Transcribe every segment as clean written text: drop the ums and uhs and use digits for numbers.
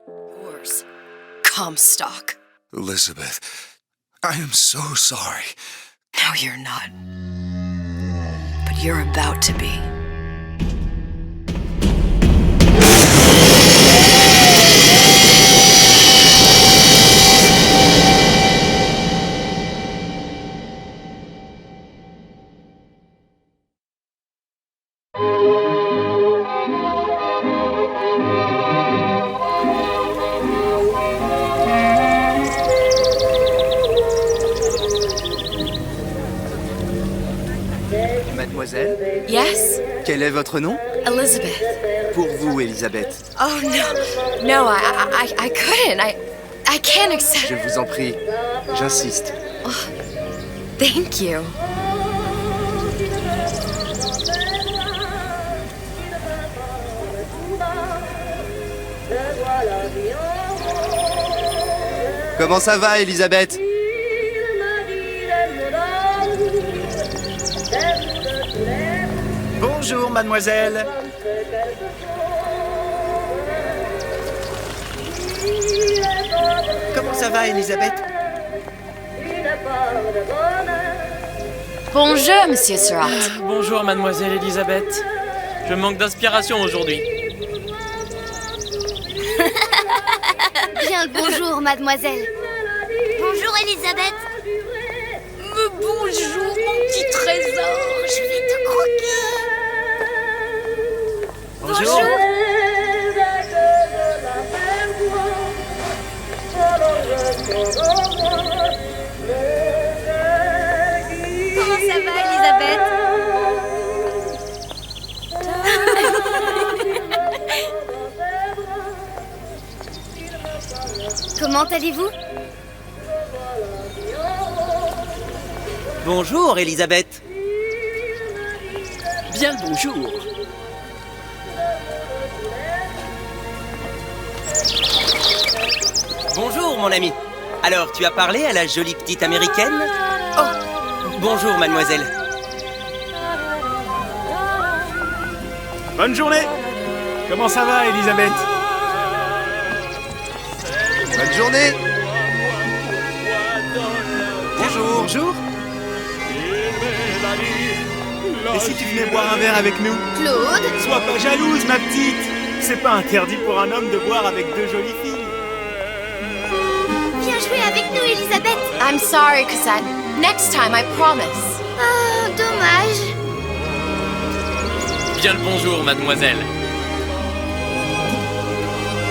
Yours. Comstock. Elizabeth, I am so sorry. No, you're not. But you're about to be. Mademoiselle, Yes? quel est votre nom? Elizabeth. Pour vous, Elisabeth. Oh, no. No, I couldn't. I can't accept. Je vous en prie, j'insiste. Thank you. Comment ça va, Elisabeth? Bonjour, mademoiselle. Comment ça va, Elisabeth? Bonjour, Monsieur Surratt. Bonjour, mademoiselle Elisabeth. Je manque d'inspiration aujourd'hui. Bien le bonjour, mademoiselle. Bonjour, Elisabeth. Bonjour, mon petit trésor. Je vais te croquer. Bonjour. Comment ça va, Elisabeth? Comment allez-vous? Bonjour, Elisabeth. Bien le bonjour. Bonjour, mon ami. Alors, tu as parlé à la jolie petite américaine? Oh, bonjour, mademoiselle. Bonne journée. Comment ça va, Elisabeth? Bonne journée. Bonjour. Bonjour. Et si tu venais boire un verre avec nous? Claude? Sois pas jalouse, ma petite. C'est pas interdit pour un homme de boire avec deux jolies filles. Viens jouer avec nous, Elisabeth. I'm sorry, Cosette. Next time, I promise. Oh, dommage. Bien le bonjour, mademoiselle.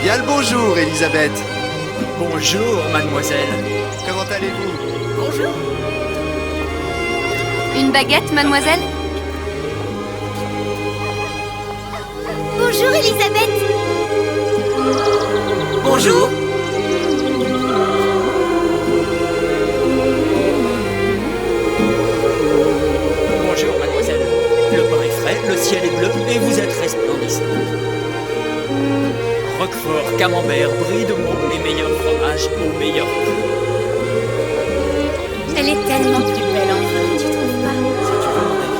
Bien le bonjour, Elisabeth. Bonjour, mademoiselle. Comment allez-vous? Bonjour. Une baguette, mademoiselle? Bonjour, Elisabeth. Bonjour. Bonjour, mademoiselle. Le pain est frais, le ciel est bleu et vous êtes resplendissante. Roquefort, camembert, brie de Meaux, les meilleurs fromages au meilleur prix. Elle est tellement plus belle en vrai, tu trouves pas? Si tu veux mon avis.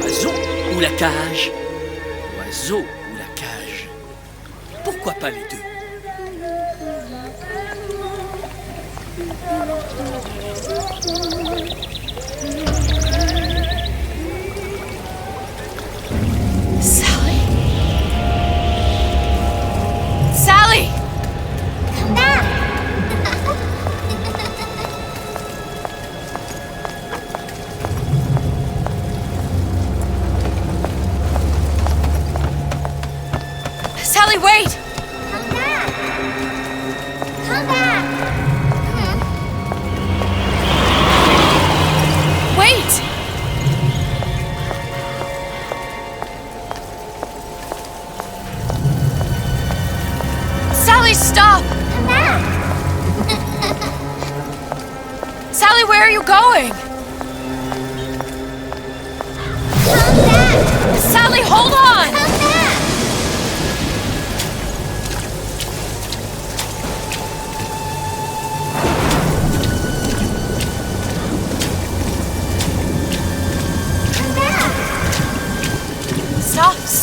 Oiseau ou la cage? Oiseau ou la cage? Pourquoi pas les deux? Sally? Sally! Sally, wait! Come back. Come back. Wait! Sally, stop! Come back. Sally, where are you going? Come back. Sally, hold on! Come back.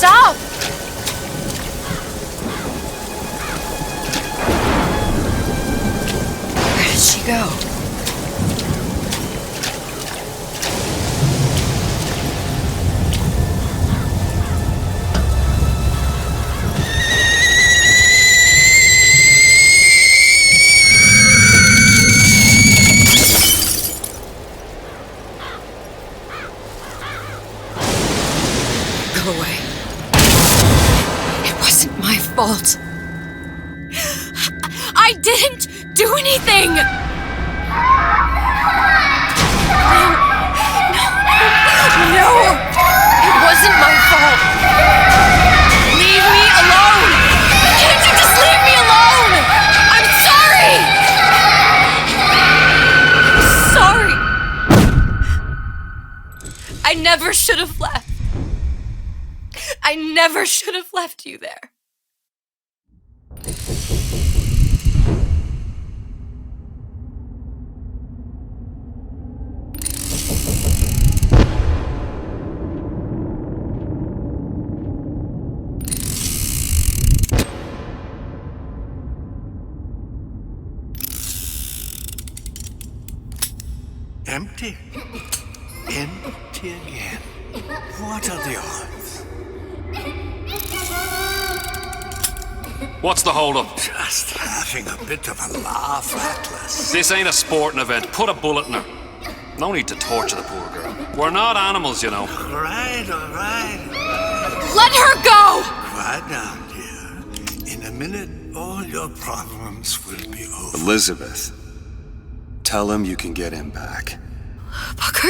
Stop! Where did she go? Go away. It wasn't my fault. I didn't do anything! No! It wasn't my fault! Leave me alone! Can't you just leave me alone? I'm sorry! Sorry! I never should have left. I never should have left you there. Empty? Empty again. What are the odds? What's the hold-up? Just having a bit of a laugh, Atlas. This ain't a sporting event. Put a bullet in her. No need to torture the poor girl. We're not animals, you know. All right. Let her go! Quiet down, dear. In a minute, all your problems will be over. Elizabeth, tell him you can get him back. Booker?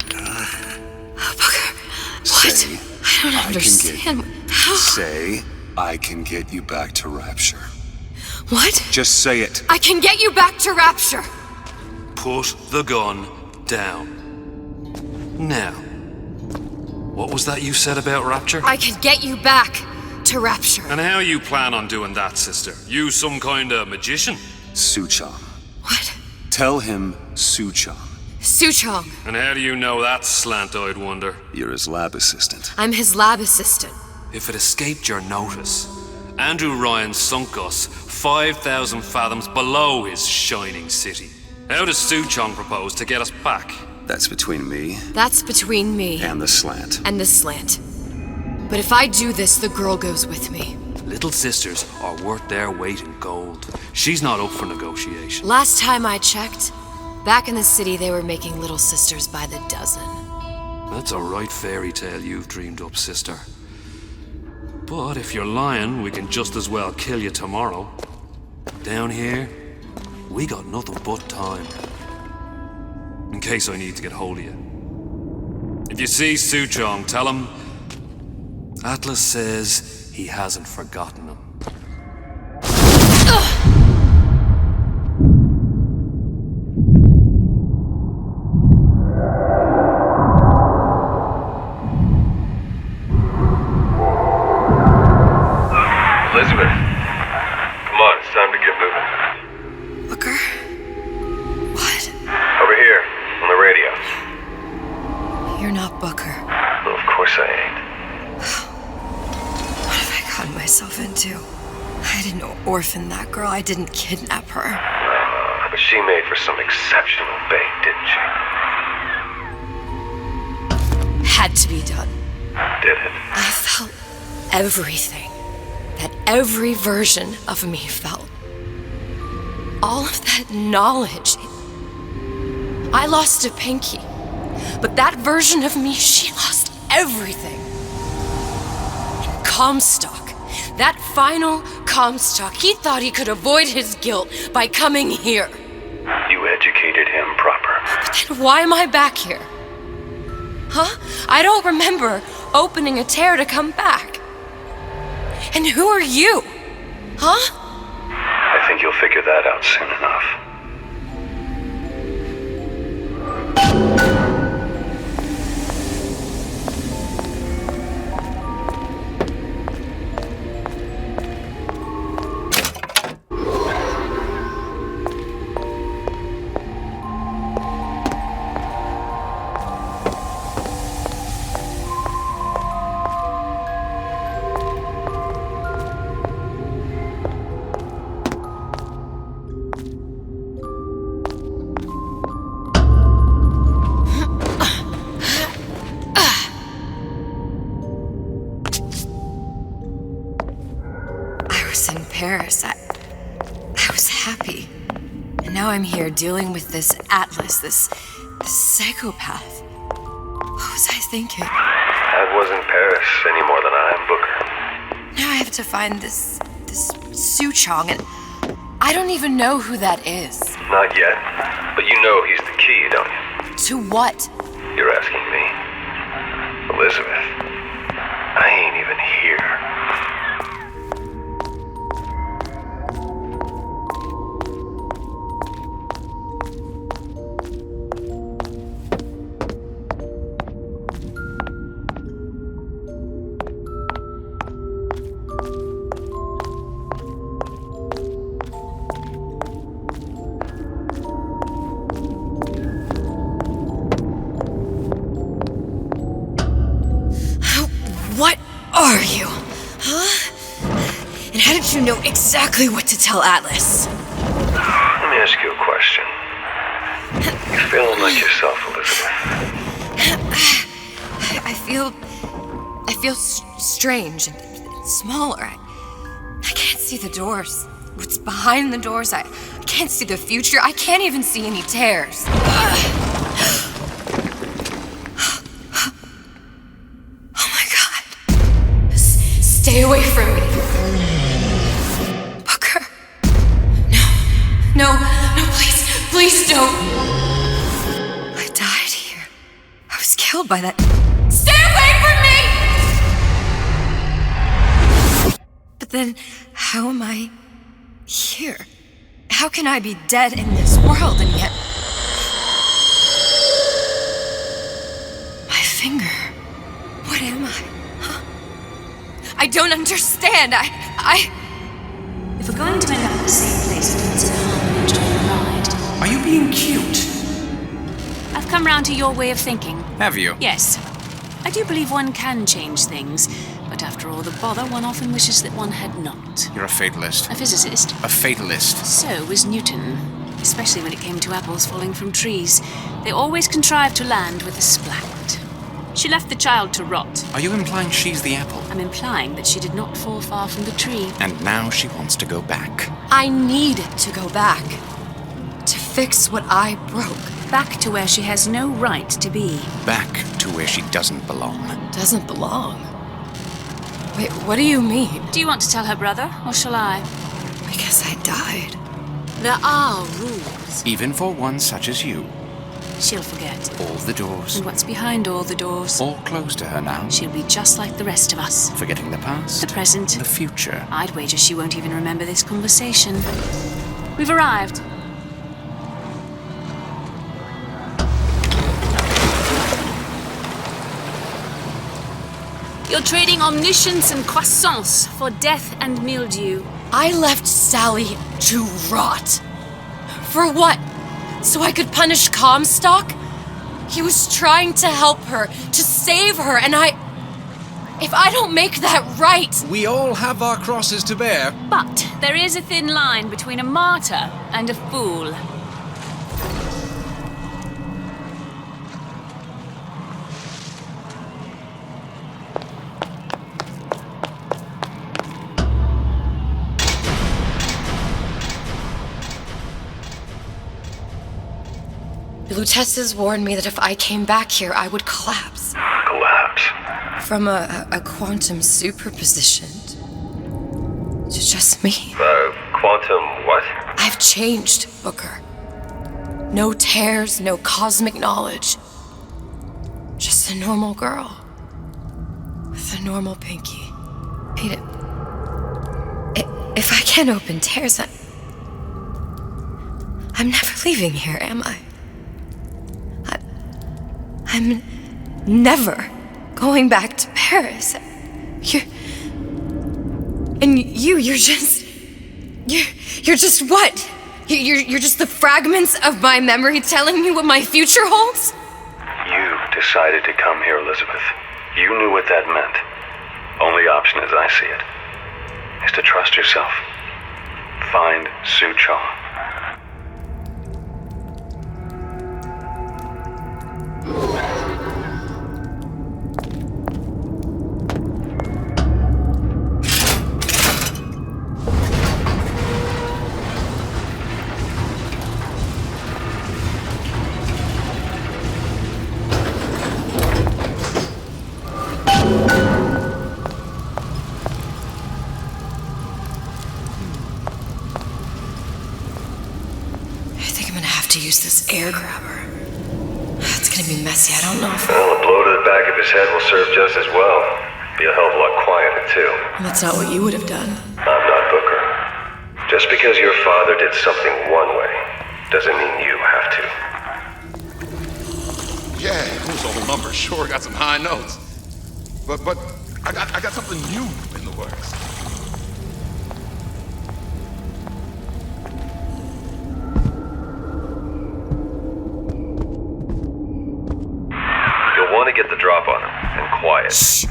Booker? What? Say, I don't understand. How? Say, I can get you back to Rapture. What? Just say it. I can get you back to Rapture! Put the gun down. Now, what was that you said about Rapture? I can get you back to Rapture. And how you plan on doing that, sister? You some kind of magician? Suchong. What? Tell him Suchong. Suchong. And how do you know that, slant-eyed wonder? You're his lab assistant. I'm his lab assistant. If it escaped your notice, Andrew Ryan sunk us 5,000 fathoms below his shining city. How does Suchong propose to get us back? That's between me That's between me and the slant. and the slant. But if I do this, the girl goes with me. Little sisters are worth their weight in gold. She's not up for negotiation. Last time I checked, back in the city they were making little sisters by the dozen. That's a right fairy tale you've dreamed up, sister. But if you're lying, we can just as well kill you tomorrow. Down here, we got nothing but time. In case I need to get hold of you. If you see Suchong, tell him Atlas says he hasn't forgotten him. Elizabeth, come on, it's time to get moving. Booker? What? Over here, on the radio. You're not Booker. Well, of course I ain't. What have I gotten myself into? I didn't orphan that girl. I didn't kidnap her. But she made for some exceptional bait, didn't she? Had to be done. Did it? I felt everything that every version of me felt. All of that knowledge. I lost a pinky, but that version of me, she lost everything. And Comstock, that final Comstock, he thought he could avoid his guilt by coming here. You educated him proper. But then why am I back here? Huh? I don't remember opening a tear to come back. And who are you? Huh? I think you'll figure that out soon enough. was in Paris, I was happy. And now I'm here dealing with this Atlas, this psychopath. What was I thinking? I wasn't Paris any more than I am Booker. Now I have to find this Suchong, and I don't even know who that is. Not yet, but you know he's the key, don't you? To what? You're asking me. Elizabeth, I ain't even here. What are you? Huh? And how did you know exactly what to tell Atlas? Let me ask you a question. You feeling like yourself, Elizabeth? I feel strange and smaller. I can't see the doors. What's behind the doors? I can't see the future. I can't even see any tears. Stay away from me. Booker. No, please don't. I died here. I was killed by that. Stay away from me! But then, how am I here? How can I be dead in this world and yet... My finger. What am I? I don't understand. If we're going to end up at the same place, it means no harm in enjoying the ride. Are you being cute? I've come round to your way of thinking. Have you? Yes. I do believe one can change things, but after all the bother, one often wishes that one had not. You're a fatalist. A physicist. A fatalist. So was Newton, especially when it came to apples falling from trees. They always contrived to land with a splat. She left the child to rot. Are you implying she's the apple? I'm implying that she did not fall far from the tree. And now she wants to go back. I need to go back. To fix what I broke. Back to where she has no right to be. Back to where she doesn't belong. Doesn't belong? Wait, what do you mean? Do you want to tell her brother, or shall I? Because I died. There are rules. Even for one such as you. She'll forget. All the doors. And what's behind all the doors? All closed to her now. She'll be just like the rest of us. Forgetting the past. The present. The future. I'd wager she won't even remember this conversation. We've arrived. You're trading omniscience and croissance for death and mildew. I left Sally to rot. For what? So I could punish Comstock? He was trying to help her, to save her, and if I don't make that right... We all have our crosses to bear. But there is a thin line between a martyr and a fool. Lutesses warned me that if I came back here, I would collapse. Collapse? From a quantum superposition to just me. Quantum what? I've changed, Booker. No tears, no cosmic knowledge. Just a normal girl. With a normal pinky. Peter, if I can't open tears, I'm never leaving here, am I? I'm never going back to Paris. You're just what? You're just the fragments of my memory telling me what my future holds? You decided to come here, Elizabeth. You knew what that meant. Only option, as I see it, is to trust yourself. Find Suchong. to use this air grabber. It's gonna be messy. I don't know if... Well, a blow to the back of his head will serve just as well. Be a hell of a lot quieter, too. That's not what you would have done. I'm not Booker. Just because your father did something one way, doesn't mean you have to. Yeah, those old numbers sure got some high notes. But I got something new in the works. You'll want to get the drop on him, and quiet. He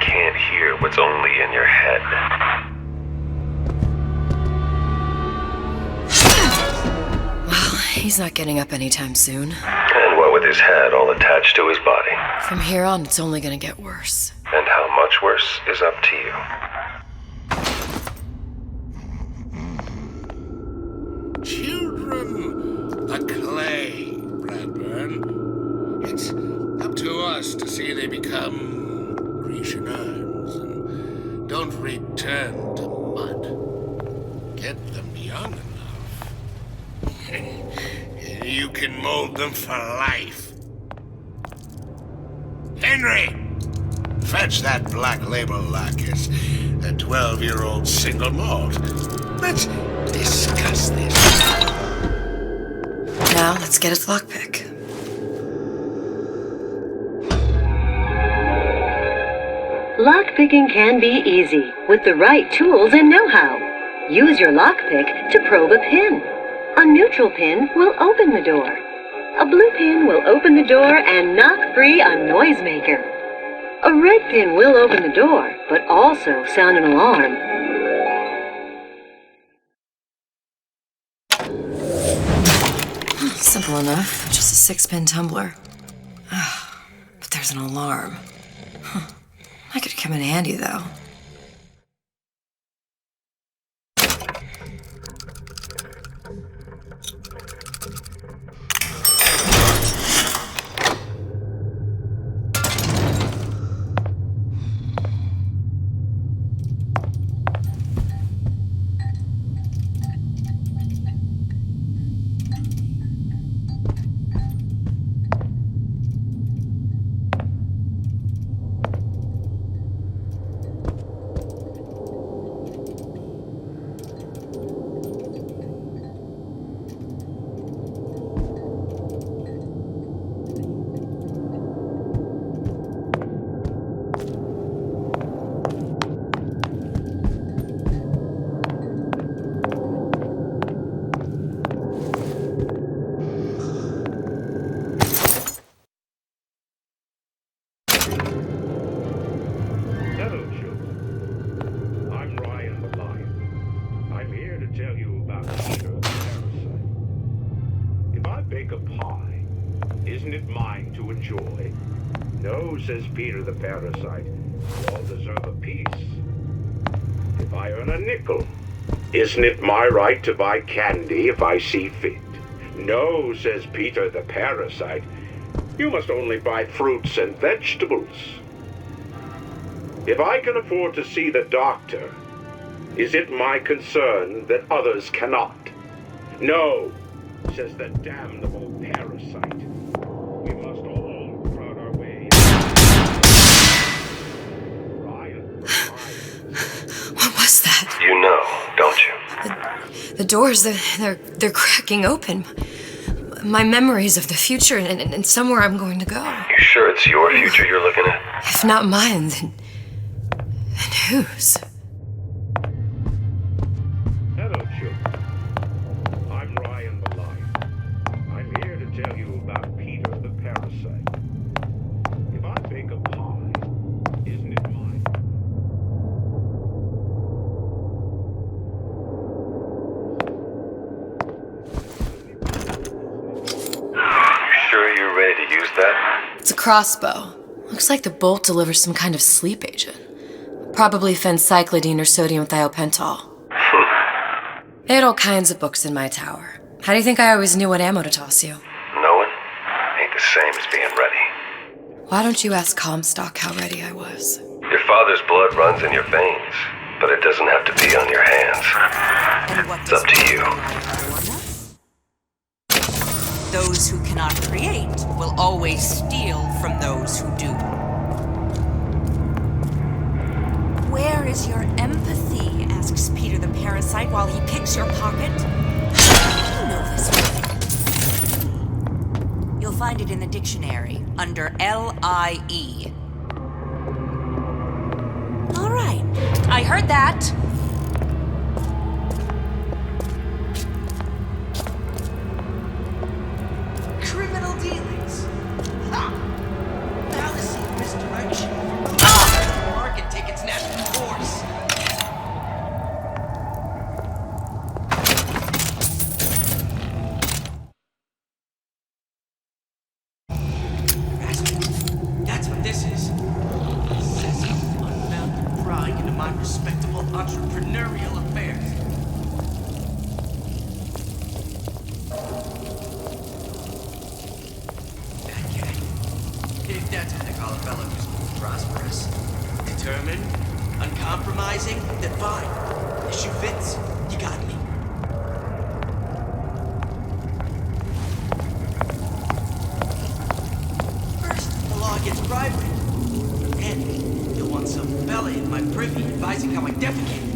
can't hear what's only in your head. Well, he's not getting up anytime soon. And what with his head all attached to his body. From here on, it's only gonna get worse. And how much worse is up to you. Children, the clay, Bradburn. It's up to us to see they become Grecian urns and don't return to mud. Get them young enough. You can mold them for life. Henry! Fetch that black label lacquers, that 12-year-old single malt. Let's discuss this. Now, let's get its lockpick. Lockpicking can be easy with the right tools and know-how. Use your lockpick to probe a pin. A neutral pin will open the door. A blue pin will open the door and knock free a noisemaker. A red pin will open the door, but also sound an alarm. Simple enough. Just a 6-pin tumbler. But there's an alarm. That could come in handy, though. Says Peter the parasite, you all deserve a piece. If I earn a nickel, isn't it my right to buy candy if I see fit? No, says Peter the parasite, you must only buy fruits and vegetables. If I can afford to see the doctor, is it my concern that others cannot? No, says the damnable parasite. We must all crowd our way. What was that? You know, don't you? The doors, they're cracking open. My memories of the future and somewhere I'm going to go. You sure it's your future you're looking at? If not mine, then whose? Hello, children. I'm Ryan the Lion. I'm here to tell you about Peter the parasite. If I bake a pie, isn't it mine? Sure you're ready to use that? It's a crossbow. Looks like the bolt delivers some kind of sleep agent. Probably phencyclidine or sodium thiopental. They had all kinds of books in my tower. How do you think I always knew what ammo to toss you? Knowing ain't the same as being ready. Why don't you ask Comstock how ready I was? Your father's blood runs in your veins, but it doesn't have to be on your hands. It's up to you. Those who cannot create will always steal from those who do. Where is your empathy? Asks Peter the parasite while he picks your pocket. You know this one. You'll find it in the dictionary under L-I-E. All right, I heard that. Criminal dealings. Ha! Fallacy, misdirection. The market take its natural course. That's what this is. Incessant, unbounded prying into my respectable entrepreneurial affairs. That's what they call a fellow who's prosperous. Determined, uncompromising, then fine. Issue fits, you got me. First, the law gets bribery. Then, you'll want some fella in my privy advising how I defecate.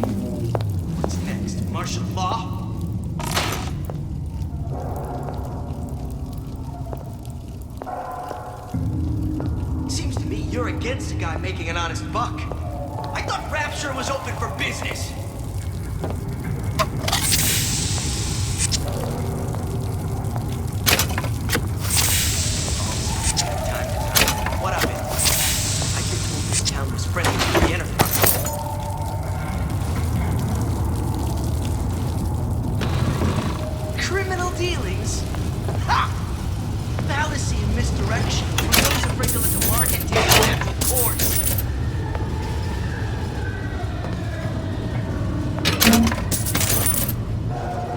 What's next? Martial law? You're against a guy making an honest buck. I thought Rapture was open for business. Time to time. What of it? I've been told this town was friendly with the Enterprise. Criminal dealings? Ha! Fallacy and misdirection. Those afraid to let the market take its natural course.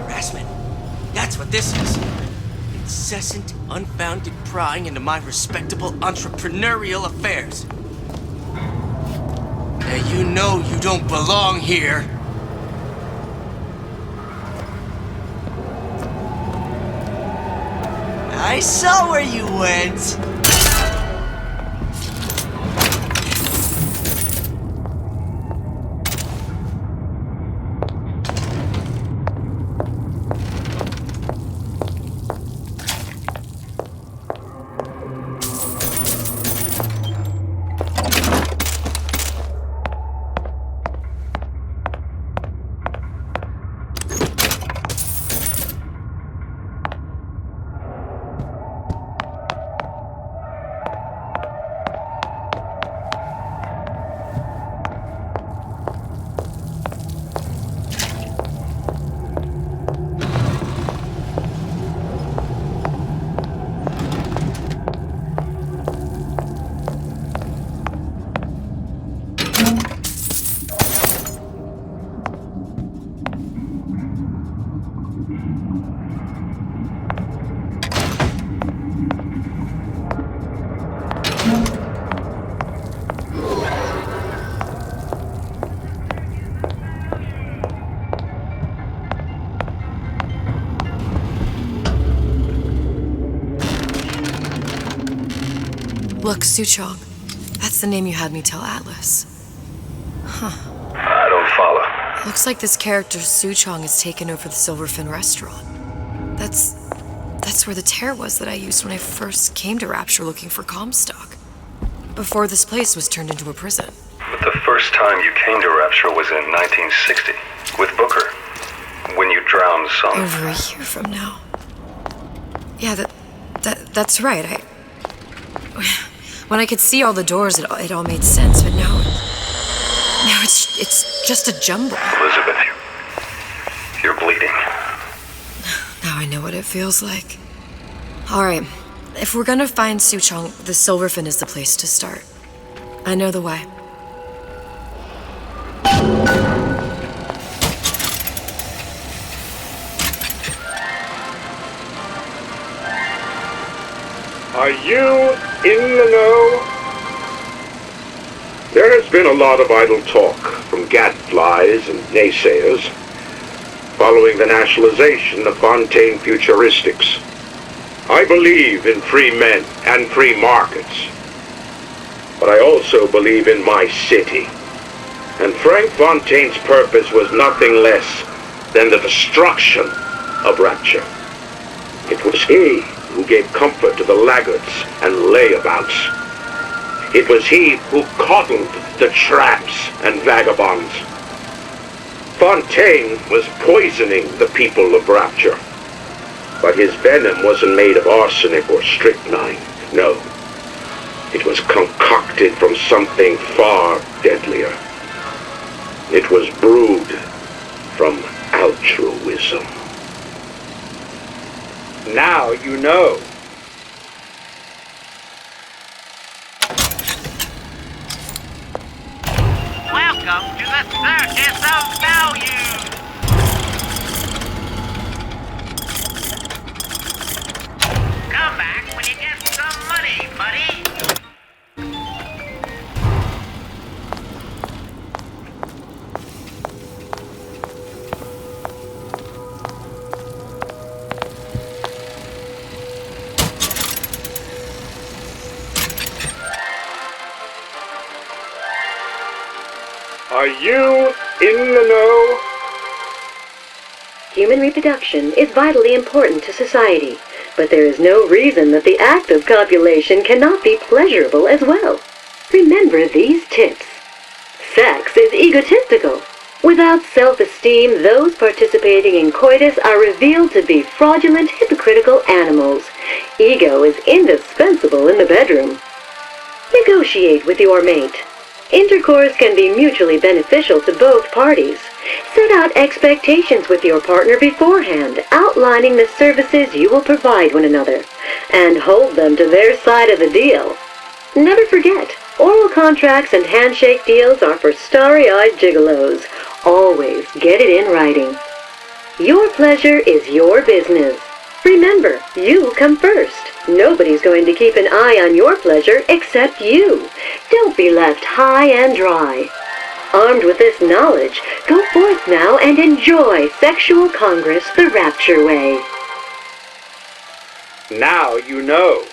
Harassment. That's what this is. Incessant, unfounded prying into my respectable entrepreneurial affairs. Now you know you don't belong here. I saw where you went. Look, Suchong. That's the name you had me tell Atlas. Huh. I don't follow. Looks like this character Suchong has taken over the Silverfin restaurant. That's where the tear was that I used when I first came to Rapture looking for Comstock. Before this place was turned into a prison. But the first time you came to Rapture was in 1960, with Booker. When you drowned some... Over a year from now. Yeah, that's right. When I could see all the doors, it all made sense, but now it's just a jumble. Elizabeth, you're bleeding. Now I know what it feels like. All right, if we're gonna find Suchong, the Silverfin is the place to start. I know the way. Are you in the know? There has been a lot of idle talk from gadflies and naysayers following the nationalization of Fontaine Futuristics. I believe in free men and free markets. But I also believe in my city. And Frank Fontaine's purpose was nothing less than the destruction of Rapture. It was he who gave comfort to the laggards and layabouts. It was he who coddled the tramps and vagabonds. Fontaine was poisoning the people of Rapture. But his venom wasn't made of arsenic or strychnine. No. It was concocted from something far deadlier. It was brewed from altruism. Now you know. Welcome to the Circus of Value! Come back when you get some money, buddy! Are you in the know? Human reproduction is vitally important to society, but there is no reason that the act of copulation cannot be pleasurable as well. Remember these tips. Sex is egotistical. Without self-esteem, those participating in coitus are revealed to be fraudulent, hypocritical animals. Ego is indispensable in the bedroom. Negotiate with your mate. Intercourse can be mutually beneficial to both parties. Set out expectations with your partner beforehand, outlining the services you will provide one another, and hold them to their side of the deal. Never forget, oral contracts and handshake deals are for starry-eyed gigolos. Always get it in writing. Your pleasure is your business. Remember, you come first. Nobody's going to keep an eye on your pleasure except you. Don't be left high and dry. Armed with this knowledge, go forth now and enjoy Sexual Congress the Rapture way. Now you know.